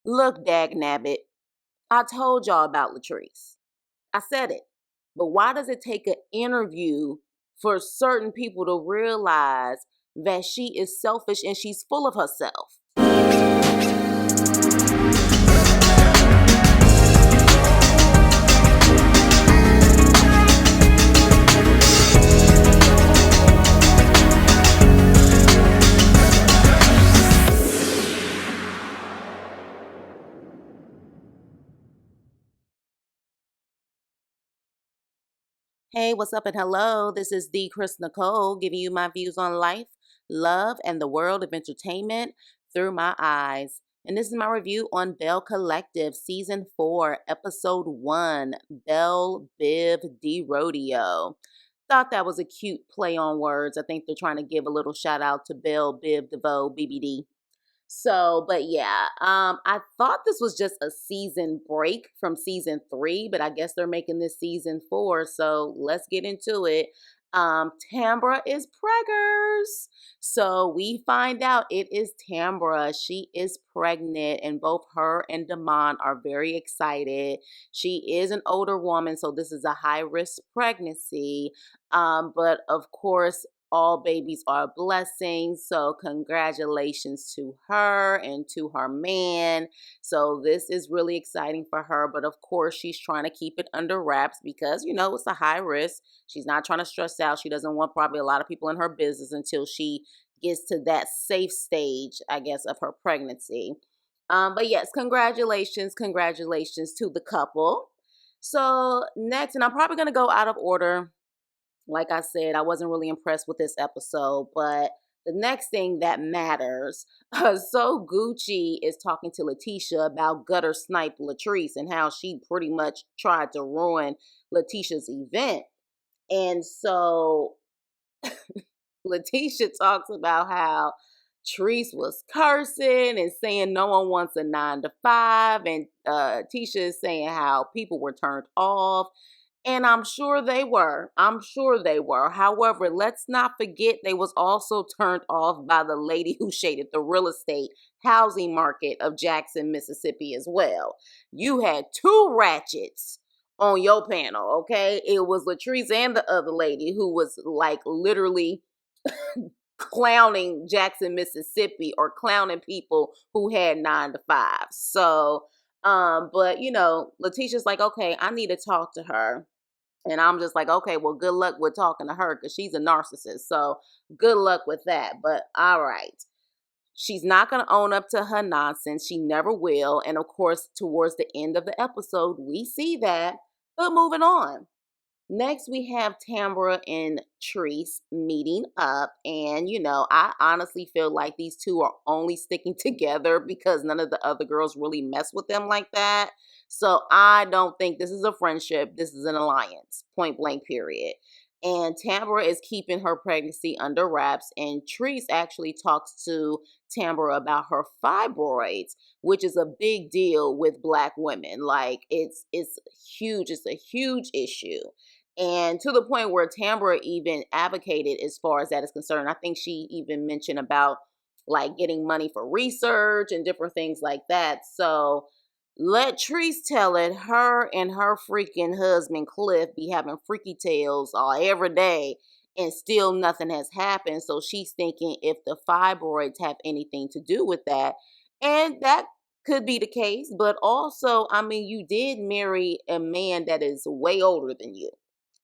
Look, dagnabbit, I told y'all about Latrice. I said it. But why does it take an interview for certain people to realize that she is selfish and she's full of herself? Hey, what's up and hello? This is the Chris Nicole giving you my views on life, love, and the world of entertainment through my eyes. And this is my review on Belle Collective Season 4, Episode 1, Belle Biv D Rodeo. Thought that was a cute play on words. I think they're trying to give a little shout out to Belle Biv DeVoe BBD. So, but yeah, I thought this was just a season break from season 3, but I guess they're making this season 4. So let's get into it. Tambra is preggers. So we find out it is Tambra. She is pregnant, and both her and Damon are very excited. She is an older woman, so this is a high risk pregnancy. But of course, all babies are a blessing. So congratulations to her and to her man. So this is really exciting for her. But of course, she's trying to keep it under wraps because, it's a high risk. She's not trying to stress out. She doesn't want probably a lot of people in her business until she gets to that safe stage, I guess, of her pregnancy. But yes, congratulations to the couple. So next, and I'm probably going to go out of order. Like I said, I wasn't really impressed with this episode, but the next thing that matters, so Gucci is talking to Leticia about gutter snipe Latrice and how she pretty much tried to ruin Leticia's event. And so Leticia talks about how Treese was cursing and saying no one wants a 9 to 5. And Tisha is saying how people were turned off. And I'm sure they were. However, let's not forget they was also turned off by the lady who shaded the real estate housing market of Jackson, Mississippi as well. You had two ratchets on your panel, okay? It was Latrice and the other lady who was like literally clowning Jackson, Mississippi, or clowning people who had 9 to 5. So, but Letitia's like, okay, I need to talk to her. And I'm just like, okay, well, good luck with talking to her because she's a narcissist. So good luck with that. But all right. She's not going to own up to her nonsense. She never will. And of course, towards the end of the episode, we see that. But moving on. Next, we have Tambra and Treese meeting up. And, I honestly feel like these two are only sticking together because none of the other girls really mess with them like that. So I don't think this is a friendship. This is an alliance, point blank, period. And Tambra is keeping her pregnancy under wraps. And Treese actually talks to Tambra about her fibroids, which is a big deal with Black women. Like it's huge. It's a huge issue. And to the point where Tambra even advocated as far as that is concerned. I think she even mentioned about like getting money for research and different things like that. So let Treese tell it, her and her freaking husband Cliff be having freaky tales all every day and still nothing has happened. So she's thinking if the fibroids have anything to do with that. And that could be the case. But also, I mean, you did marry a man that is way older than you.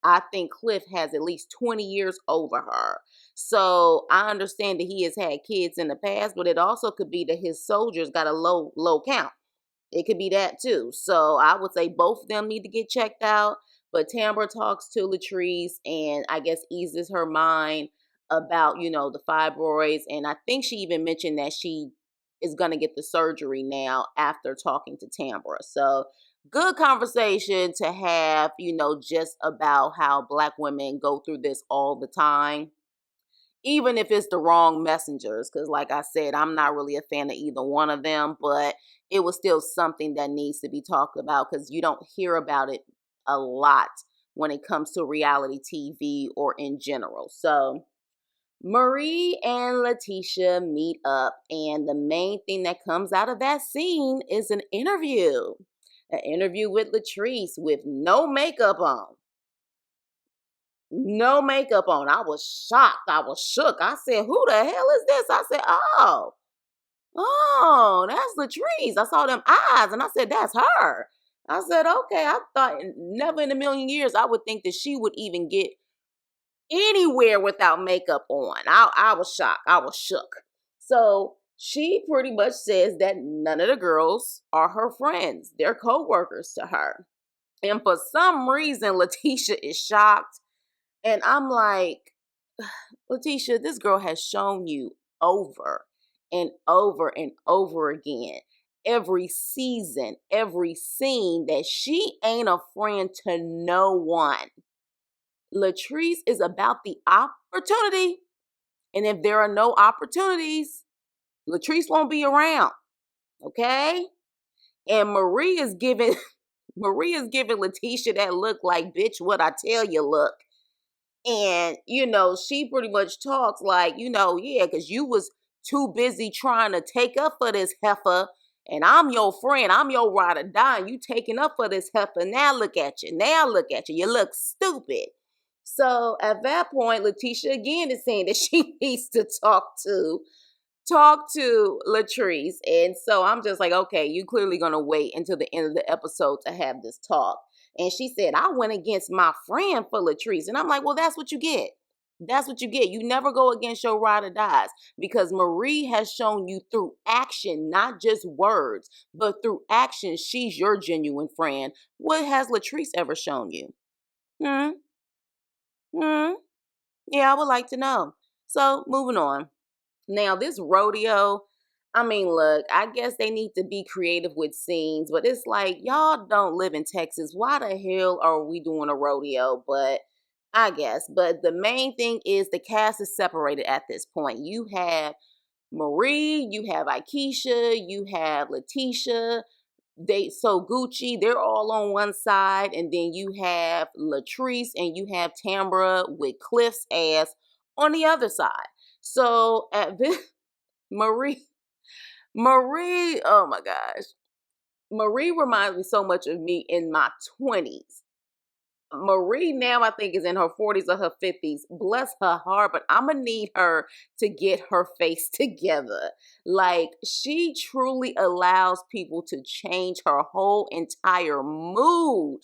I think Cliff has at least 20 years over her. So I understand that he has had kids in the past, but it also could be that his soldiers got a low count. It could be that too. So I would say both of them need to get checked out. But Tambra talks to Latrice and I guess eases her mind about, the fibroids. And I think she even mentioned that she is going to get the surgery now after talking to Tambra. So good conversation to have, just about how Black women go through this all the time, even if it's the wrong messengers. Because, like I said, I'm not really a fan of either one of them, but it was still something that needs to be talked about because you don't hear about it a lot when it comes to reality TV or in general. So, Marie and Leticia meet up, and the main thing that comes out of that scene is an interview. An interview with Latrice with no makeup on. No makeup on. I was shocked. I was shook. I said, "Who the hell is this?" I said, "Oh, that's Latrice." I saw them eyes and I said, "That's her." I said, "Okay." I thought never in a million years I would think that she would even get anywhere without makeup on. I was shocked. I was shook. So she pretty much says that none of the girls are her friends. They're co-workers to her. And for some reason, Leticia is shocked. And I'm like, Leticia, this girl has shown you over and over and over again, every season, every scene, that she ain't a friend to no one. Latrice is about the opportunity. And if there are no opportunities, Latrice won't be around. Okay? And Marie is giving Leticia that look like, bitch, what I tell you look. And, she pretty much talks like, yeah, because you was too busy trying to take up for this heifer. And I'm your friend. I'm your ride or die. And you taking up for this heifer. Now look at you. Now look at you. You look stupid. So at that point, Leticia again is saying that she needs to talk to Latrice. And so I'm just like, okay, you clearly gonna wait until the end of the episode to have this talk. And she said, I went against my friend for Latrice. And I'm like, well, that's what you get. That's what you get. You never go against your ride or dies, because Marie has shown you through action, not just words, but through action, she's your genuine friend. What has Latrice ever shown you? Hmm? Hmm? Yeah, I would like to know. So moving on. Now, this rodeo, I mean, look, I guess they need to be creative with scenes, but it's like, y'all don't live in Texas. Why the hell are we doing a rodeo? But I guess. But the main thing is the cast is separated at this point. You have Marie, you have Aikisha, you have Leticia, Gucci, they're all on one side, and then you have Latrice and you have Tambra with Cliff's ass on the other side. So at this, Marie, oh my gosh. Marie reminds me so much of me in my 20s. Marie now I think is in her 40s or her 50s. Bless her heart, but I'm gonna need her to get her face together. Like, she truly allows people to change her whole entire mood.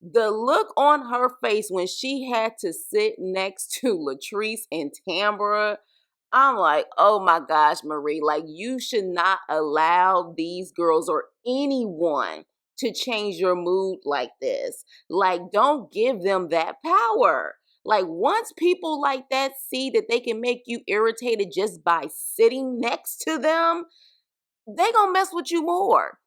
The look on her face when she had to sit next to Latrice and Tambra, I'm like, oh my gosh, Marie, like, you should not allow these girls or anyone to change your mood like this. Like, don't give them that power. Like, once people like that see that they can make you irritated just by sitting next to them, they gonna mess with you more.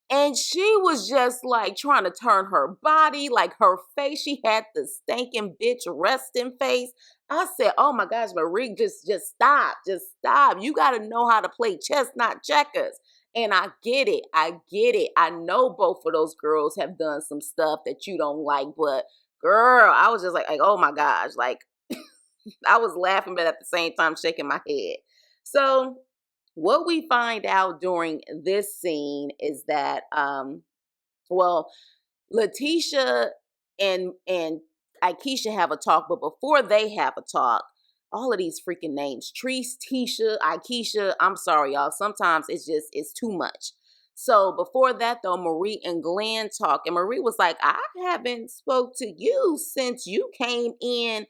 And she was just like trying to turn her body, like her face. She had the stinking bitch resting face. I said, "Oh my gosh, Marie, just stop. You got to know how to play chess, not checkers." And I get it. I get it. I know both of those girls have done some stuff that you don't like, but girl, I was just like, oh my gosh, like I was laughing, but at the same time shaking my head. So what we find out during this scene is that well, Leticia and Aikisha have a talk, but before they have a talk, all of these freaking names, Treese, Tisha, Aikisha, I'm sorry, y'all. Sometimes it's too much. So before that though, Marie and Glenn talk, and Marie was like, I haven't spoke to you since you came in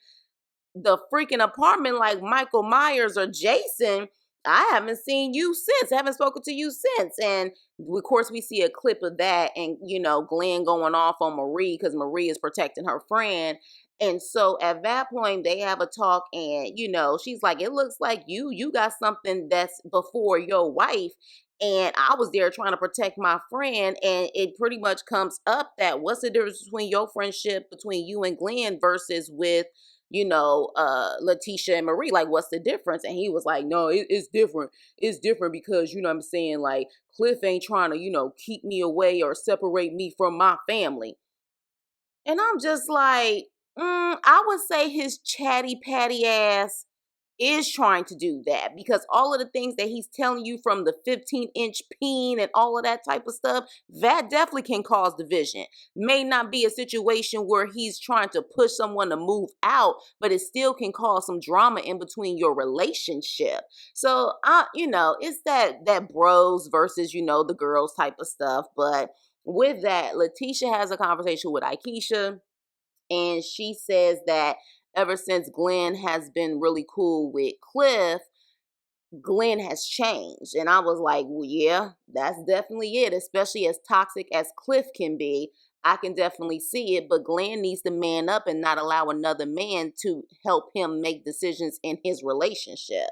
the freaking apartment like Michael Myers or Jason. I haven't seen you since. I haven't spoken to you since. And of course, we see a clip of that, and Glenn going off on Marie because Marie is protecting her friend. And so at that point, they have a talk, and she's like, "It looks like you got something that's before your wife." And I was there trying to protect my friend, and it pretty much comes up that what's the difference between your friendship between you and Glenn versus with Leticia and Marie, like, what's the difference? And he was like, no, it's different. It's different because, what I'm saying, like, Cliff ain't trying to, keep me away or separate me from my family. And I'm just like, I would say his chatty patty ass is trying to do that, because all of the things that he's telling you, from the 15-inch peen and all of that type of stuff, that definitely can cause division. May not be a situation where he's trying to push someone to move out, but it still can cause some drama in between your relationship. So it's that bros versus, the girls type of stuff. But with that, Leticia has a conversation with Akeisha, and she says that ever since Glenn has been really cool with Cliff, Glenn has changed. And I was like, well, yeah, that's definitely it. Especially as toxic as Cliff can be, I can definitely see it. But Glenn needs to man up and not allow another man to help him make decisions in his relationship.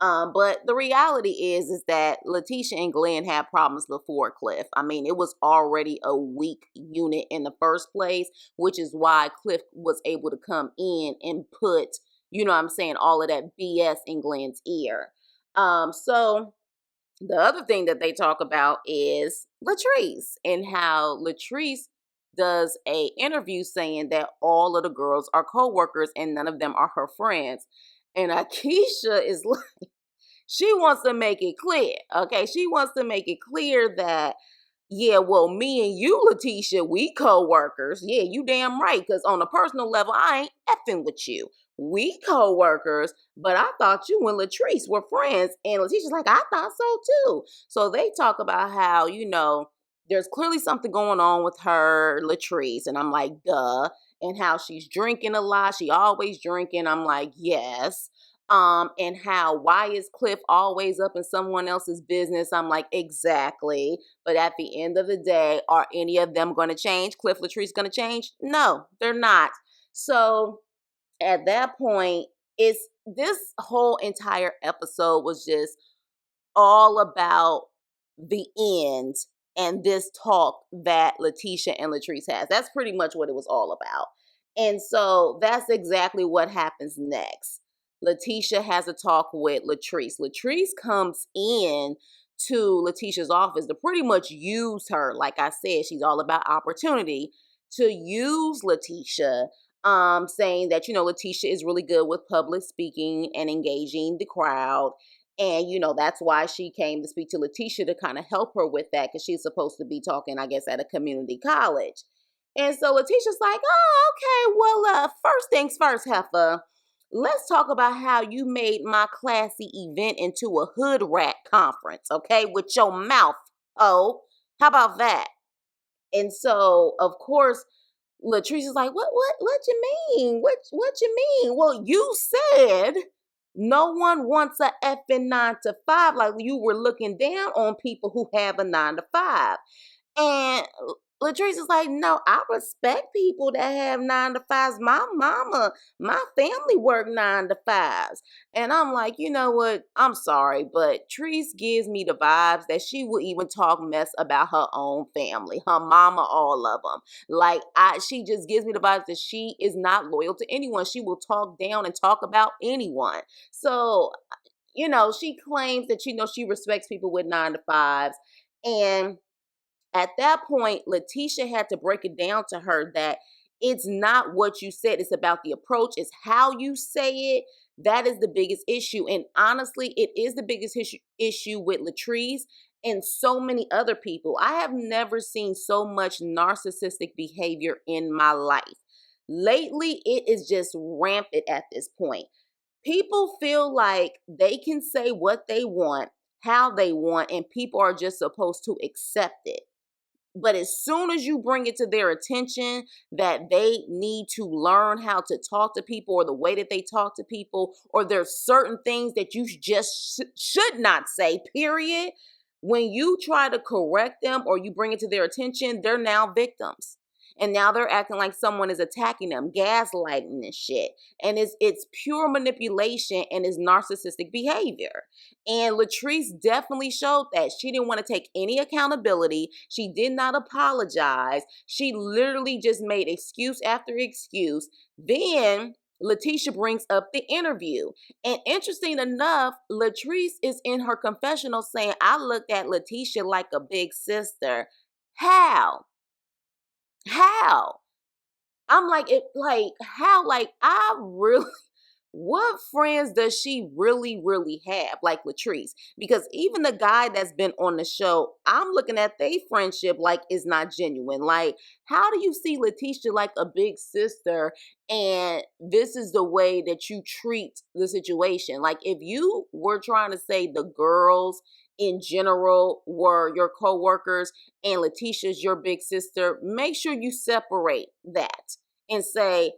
But the reality is that Leticia and Glenn had problems before Cliff. I mean, it was already a weak unit in the first place, which is why Cliff was able to come in and put, what I'm saying, all of that BS in Glenn's ear. So the other thing that they talk about is Latrice, and how Latrice does a interview saying that all of the girls are co-workers and none of them are her friends. And Akeisha is like, she wants to make it clear. Okay. She wants to make it clear that, yeah, well, me and you, Leticia, we co-workers. Yeah, you damn right. Because on a personal level, I ain't effing with you. We co-workers, but I thought you and Latrice were friends. And Leticia's like, I thought so too. So they talk about how, there's clearly something going on with her, Latrice. And I'm like, duh. And how she's drinking a lot. She always drinking. I'm like, yes. And how, why is Cliff always up in someone else's business? I'm like, exactly. But at the end of the day, are any of them going to change? Cliff, Latrice going to change? No, they're not. So at that point, this whole entire episode was just all about the end and this talk that Leticia and Latrice has. That's pretty much what it was all about. And so that's exactly what happens next. Leticia has a talk with Latrice. Latrice comes in to Leticia's office to pretty much use her. Like I said, she's all about opportunity, to use Leticia, saying that, Leticia is really good with public speaking and engaging the crowd. And, that's why she came to speak to Leticia, to kind of help her with that, because she's supposed to be talking, I guess, at a community college. And so Leticia's like, oh, okay, well, first things first, Heifer. Let's talk about how you made my classy event into a hood rat conference, okay, with your mouth. Oh, how about that? And so, of course, Latrice is like, what you mean? What you mean? Well, you said no one wants a effing 9 to 5. Like, you were looking down on people who have a 9 to 5. And Latrice is like, no, I respect people that have 9 to 5s. My mama, my family work 9 to 5s. And I'm like, you know what? I'm sorry, but Treese gives me the vibes that she will even talk mess about her own family, her mama, all of them. Like, she just gives me the vibes that she is not loyal to anyone. She will talk down and talk about anyone. So, she claims that, she respects people with 9 to 5s. And at that point, Leticia had to break it down to her that it's not what you said. It's about the approach. It's how you say it. That is the biggest issue. And honestly, it is the biggest issue with Latrice and so many other people. I have never seen so much narcissistic behavior in my life. Lately, it is just rampant at this point. People feel like they can say what they want, how they want, and people are just supposed to accept it. But as soon as you bring it to their attention that they need to learn how to talk to people, or the way that they talk to people, or there's certain things that you just should not say, period, when you try to correct them or you bring it to their attention, they're now victims. And now they're acting like someone is attacking them, gaslighting and shit. And it's pure manipulation and it's narcissistic behavior. And Latrice definitely showed that. She didn't want to take any accountability. She did not apologize. She literally just made excuse after excuse. Then Leticia brings up the interview. And interesting enough, Latrice is in her confessional saying, I looked at Leticia like a big sister. How? How? I'm like, how? Like, I really what friends does she really, really have, like Latrice? Because even the guy that's been on the show, I'm looking at their friendship like it's not genuine. Like, how do you see Leticia like a big sister and this is the way that you treat the situation? Like, if you were trying to say the girls in general were your co-workers and Leticia's your big sister, make sure you separate that and say,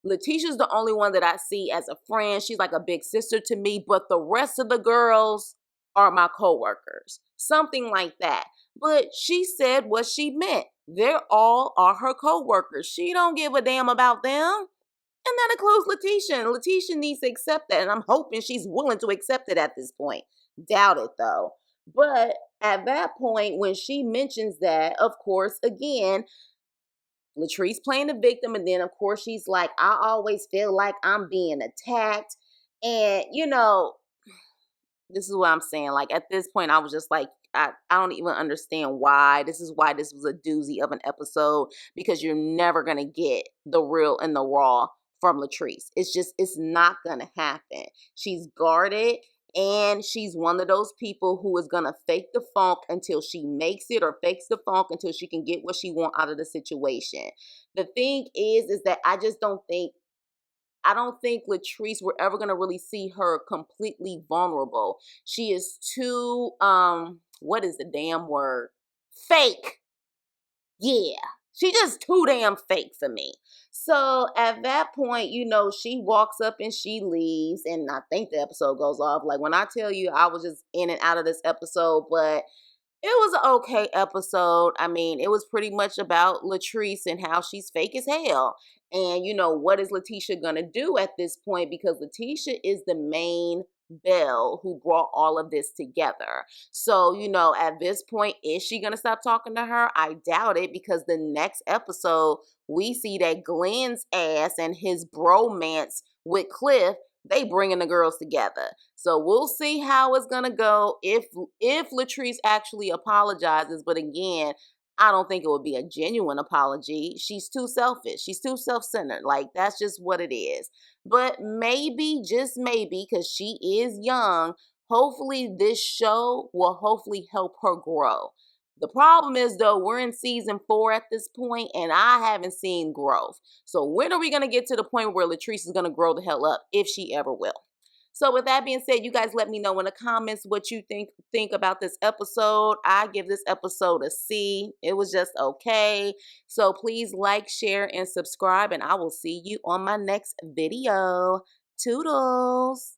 Letitia's the only one that I see as a friend. She's like a big sister to me, but the rest of the girls are my coworkers. Something like that. But she said what she meant. They're all are her coworkers. She don't give a damn about them. And that includes Leticia. And Leticia needs to accept that. And I'm hoping she's willing to accept it at this point. Doubt it though. But at that point, when she mentions that, of course, again, Latrice playing the victim, and then of course she's like, I always feel like I'm being attacked. And this is what I'm saying. Like at this point, I was just like, I don't even understand why. This is why this was a doozy of an episode, because you're never gonna get the real and the raw from Latrice. It's not gonna happen. She's guarded, and she's one of those people who is gonna fake the funk until she makes it, or fakes the funk until she can get what she want out of the situation. The thing is that I don't think Latrice, we're ever gonna really see her completely vulnerable. She is too what is the damn word? Fake. Yeah. She just too damn fake for me. So at that point, she walks up and she leaves, and I think the episode goes off. Like when I tell you I was just in and out of this episode, but it was an okay episode. I mean, it was pretty much about Latrice and how she's fake as hell. And, what is Leticia going to do at this point? Because Leticia is the main Belle who brought all of this together. So, at this point, is she going to stop talking to her? I doubt it, because the next episode, we see that Glenn's ass and his bromance with Cliff, they bringing the girls together. So we'll see how it's gonna go if Latrice actually apologizes. But again, I don't think it would be a genuine apology. She's too selfish. She's too self-centered. Like that's just what it is. But maybe, just maybe, because she is young, hopefully this show will hopefully help her grow. The problem is though, we're in season 4 at this point, and I haven't seen growth. So when are we gonna get to the point where Latrice is gonna grow the hell up, if she ever will? So with that being said, you guys let me know in the comments what you think about this episode. I give this episode a C. It was just okay. So please like, share, and subscribe, and I will see you on my next video. Toodles.